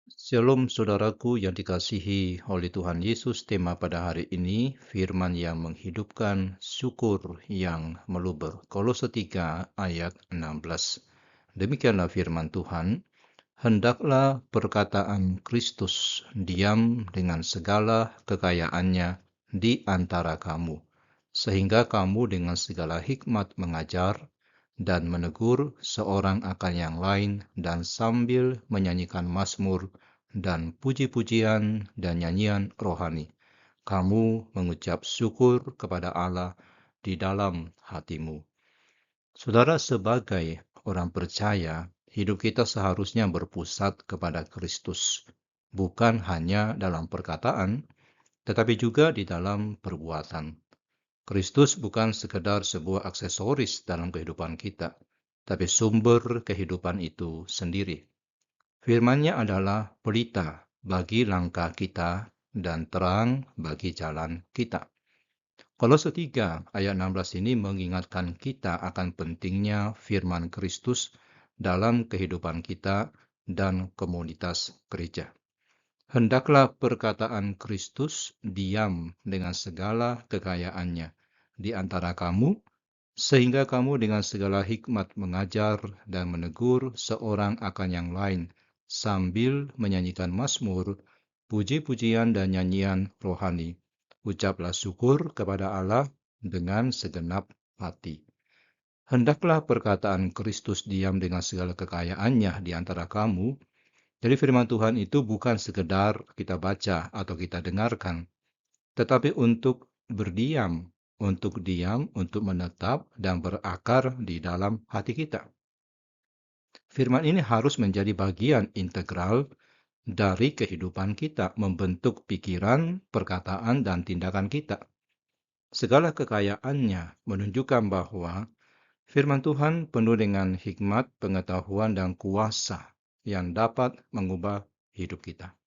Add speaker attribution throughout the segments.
Speaker 1: Shalom saudaraku yang dikasihi oleh Tuhan Yesus. Tema pada hari ini firman yang menghidupkan, syukur yang meluber. Kolose 3 ayat 16. Demikianlah firman Tuhan, hendaklah perkataan Kristus diam dengan segala kekayaannya di antara kamu, sehingga kamu dengan segala hikmat mengajar dan menegur seorang akan yang lain, dan sambil menyanyikan mazmur dan puji-pujian dan nyanyian rohani, kamu mengucap syukur kepada Allah di dalam hatimu. Saudara, sebagai orang percaya, hidup kita seharusnya berpusat kepada Kristus, bukan hanya dalam perkataan, tetapi juga di dalam perbuatan. Kristus bukan sekedar sebuah aksesoris dalam kehidupan kita, tapi sumber kehidupan itu sendiri. Firman-Nya adalah pelita bagi langkah kita dan terang bagi jalan kita. Kolose 3 ayat 16 ini mengingatkan kita akan pentingnya firman Kristus dalam kehidupan kita dan komunitas gereja. Hendaklah perkataan Kristus diam dengan segala kekayaannya di antara kamu, sehingga kamu dengan segala hikmat mengajar dan menegur seorang akan yang lain, sambil menyanyikan mazmur, puji-pujian dan nyanyian rohani. Ucaplah syukur kepada Allah dengan segenap hati. Hendaklah perkataan Kristus diam dengan segala kekayaannya di antara kamu. Jadi firman Tuhan itu bukan sekedar kita baca atau kita dengarkan, tetapi untuk berdiam, untuk menetap dan berakar di dalam hati kita. Firman ini harus menjadi bagian integral dari kehidupan kita, membentuk pikiran, perkataan, dan tindakan kita. Segala kekayaannya menunjukkan bahwa firman Tuhan penuh dengan hikmat, pengetahuan, dan kuasa yang dapat mengubah hidup kita.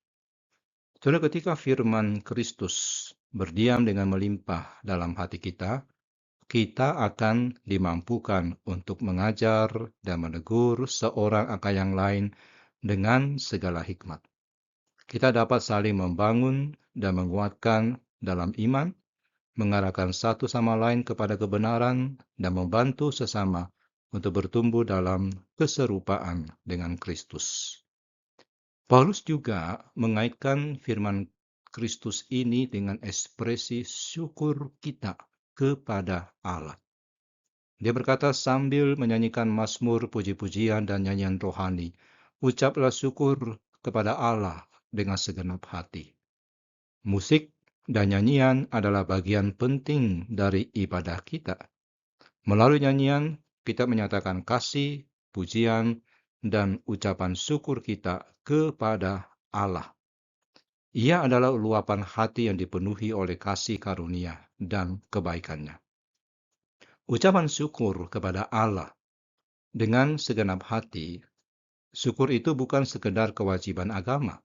Speaker 1: Saudara, ketika firman Kristus berdiam dengan melimpah dalam hati kita, kita akan dimampukan untuk mengajar dan menegur seorang akan yang lain dengan segala hikmat. Kita dapat saling membangun dan menguatkan dalam iman, mengarahkan satu sama lain kepada kebenaran, dan membantu sesama untuk bertumbuh dalam keserupaan dengan Kristus. Paulus juga mengaitkan firman Kristus ini dengan ekspresi syukur kita kepada Allah. Dia berkata, sambil menyanyikan mazmur, puji-pujian, dan nyanyian rohani, ucaplah syukur kepada Allah dengan segenap hati. Musik dan nyanyian adalah bagian penting dari ibadah kita. Melalui nyanyian, kita menyatakan kasih, pujian, dan ucapan syukur kita kepada Allah. Ia adalah luapan hati yang dipenuhi oleh kasih karunia dan kebaikannya. Ucapan syukur kepada Allah dengan segenap hati, syukur itu bukan sekedar kewajiban agama,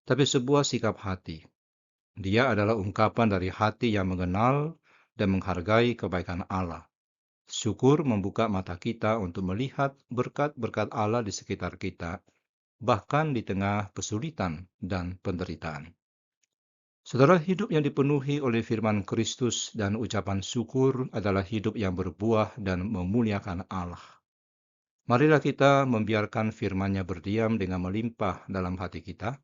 Speaker 1: tapi sebuah sikap hati. Dia adalah ungkapan dari hati yang mengenal dan menghargai kebaikan Allah. Syukur membuka mata kita untuk melihat berkat-berkat Allah di sekitar kita, bahkan di tengah kesulitan dan penderitaan. Saudara, hidup yang dipenuhi oleh firman Kristus dan ucapan syukur adalah hidup yang berbuah dan memuliakan Allah. Marilah kita membiarkan firman-Nya berdiam dengan melimpah dalam hati kita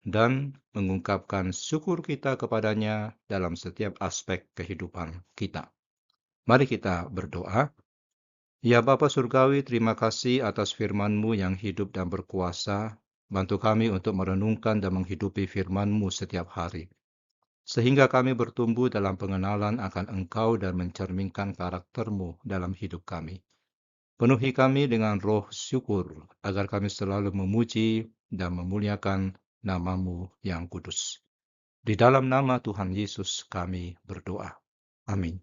Speaker 1: dan mengungkapkan syukur kita kepadanya dalam setiap aspek kehidupan kita. Mari kita berdoa. Ya Bapa Surgawi, terima kasih atas firman-Mu yang hidup dan berkuasa. Bantu kami untuk merenungkan dan menghidupi firman-Mu setiap hari, sehingga kami bertumbuh dalam pengenalan akan Engkau dan mencerminkan karakter-Mu dalam hidup kami. Penuhi kami dengan roh syukur, agar kami selalu memuji dan memuliakan nama-Mu yang kudus. Di dalam nama Tuhan Yesus kami berdoa. Amin.